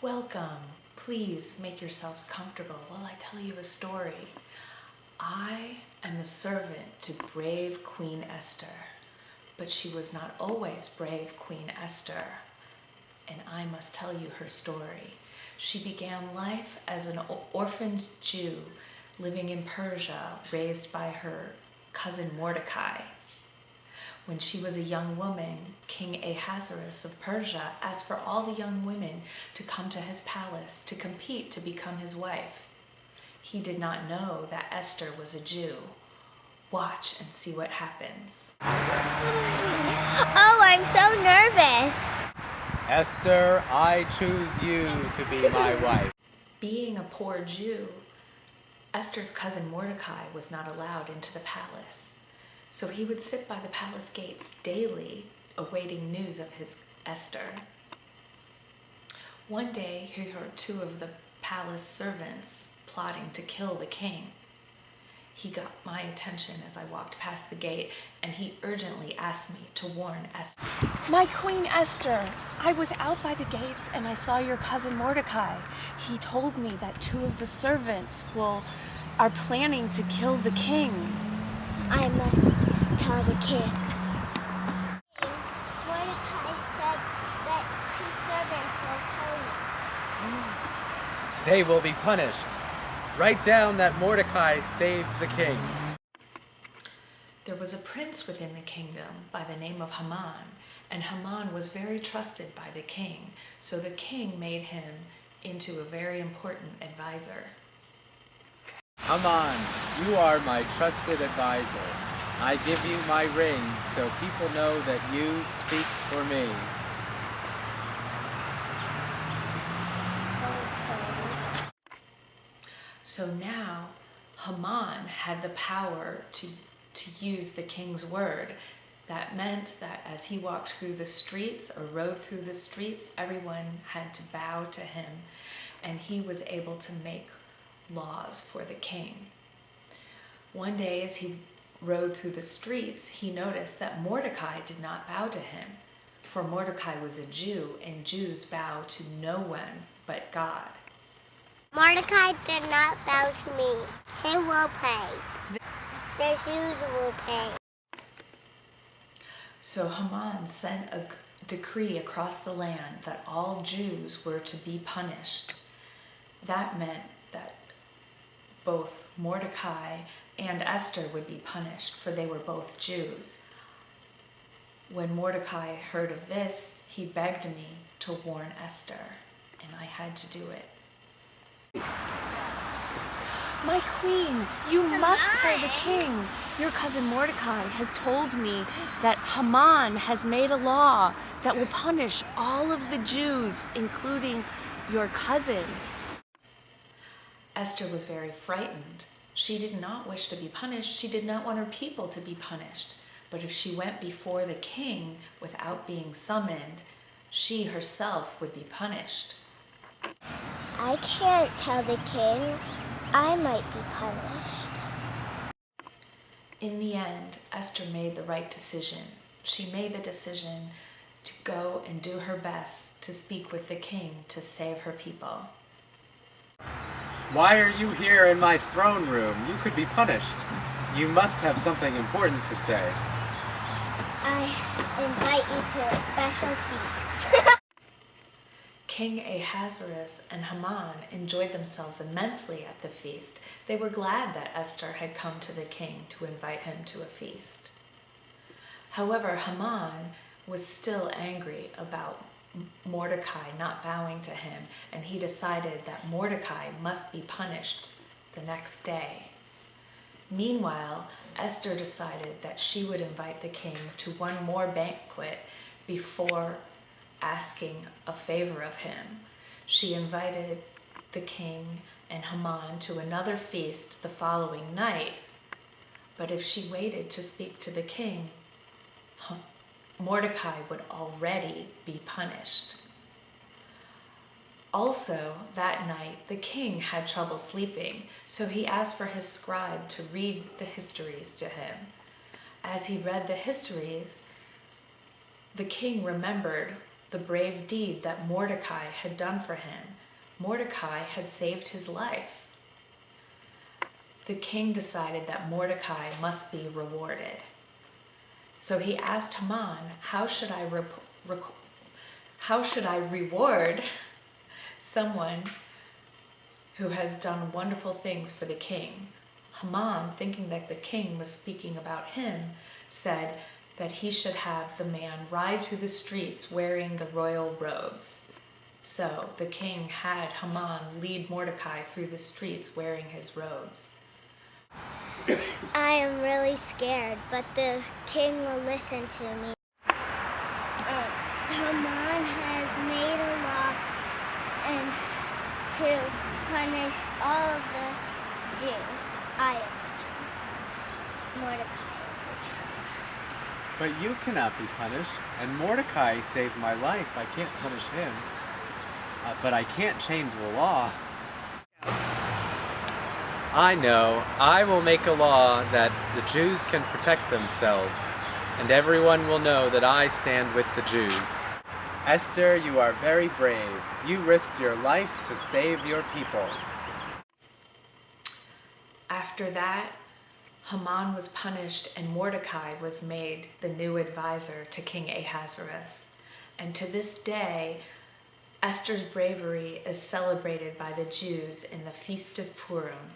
Welcome. Please make yourselves comfortable while I tell you a story. I am the servant to brave Queen Esther, but she was not always brave Queen Esther, and I must tell you her story. She began life as an orphaned Jew living in Persia, raised by her cousin Mordecai. When she was a young woman, King Ahasuerus of Persia asked for all the young women to come to his palace to compete to become his wife. He did not know that Esther was a Jew. Watch and see what happens. Oh, I'm so nervous. Esther, I choose you to be my wife. Being a poor Jew, Esther's cousin Mordecai was not allowed into the palace. So he would sit by the palace gates daily, awaiting news of his Esther. One day he heard two of the palace servants plotting to kill the king. He got my attention as I walked past the gate, and he urgently asked me to warn Esther. My Queen Esther, I was out by the gates and I saw your cousin Mordecai. He told me that two of the servants are planning to kill the king. I must tell the king. Mordecai said that two servants will kill me. They will be punished. Write down that Mordecai saved the king. There was a prince within the kingdom by the name of Haman, and Haman was very trusted by the king, so the king made him into a very important advisor. Haman, you are my trusted advisor. I give you my ring so people know that you speak for me. So now Haman had the power to use the king's word. That meant that as he walked through the streets or rode through the streets, everyone had to bow to him, and he was able to make laws for the king. One day as he rode through the streets, he noticed that Mordecai did not bow to him, for Mordecai was a Jew, and Jews bow to no one but God. Mordecai did not bow to me. He will pay. The Jews will pay. So Haman sent a decree across the land that all Jews were to be punished. That meant that both Mordecai and Esther would be punished, for they were both Jews. When Mordecai heard of this, he begged me to warn Esther, and I had to do it. My queen, you must tell the king. Your cousin Mordecai has told me that Haman has made a law that will punish all of the Jews, including your cousin. Esther was very frightened. She did not wish to be punished. She did not want her people to be punished. But if she went before the king without being summoned, she herself would be punished. I can't tell the king. I might be punished. In the end, Esther made the right decision. She made the decision to go and do her best to speak with the king to save her people. Why are you here in my throne room? You could be punished. You must have something important to say. I invite you to a special feast. King Ahasuerus and Haman enjoyed themselves immensely at the feast. They were glad that Esther had come to the king to invite him to a feast. However, Haman was still angry about Mordecai not bowing to him, and he decided that Mordecai must be punished the next day. Meanwhile, Esther decided that she would invite the king to one more banquet before asking a favor of him. She invited the king and Haman to another feast the following night, but if she waited to speak to the king, Mordecai would already be punished. Also, that night, the king had trouble sleeping, so he asked for his scribe to read the histories to him. As he read the histories, the king remembered the brave deed that Mordecai had done for him. Mordecai had saved his life. The king decided that Mordecai must be rewarded. So he asked Haman, how should I reward someone who has done wonderful things for the king? Haman, thinking that the king was speaking about him, said that he should have the man ride through the streets wearing the royal robes. So the king had Haman lead Mordecai through the streets wearing his robes. I am really scared, but the king will listen to me. Haman has made a law and to punish all of the Jews. I am Mordecai. But you cannot be punished, and Mordecai saved my life. I can't punish him. But I can't change the law. I know. I will make a law that the Jews can protect themselves, and everyone will know that I stand with the Jews. Esther, you are very brave. You risked your life to save your people. After that, Haman was punished and Mordecai was made the new advisor to King Ahasuerus. And to this day, Esther's bravery is celebrated by the Jews in the Feast of Purim.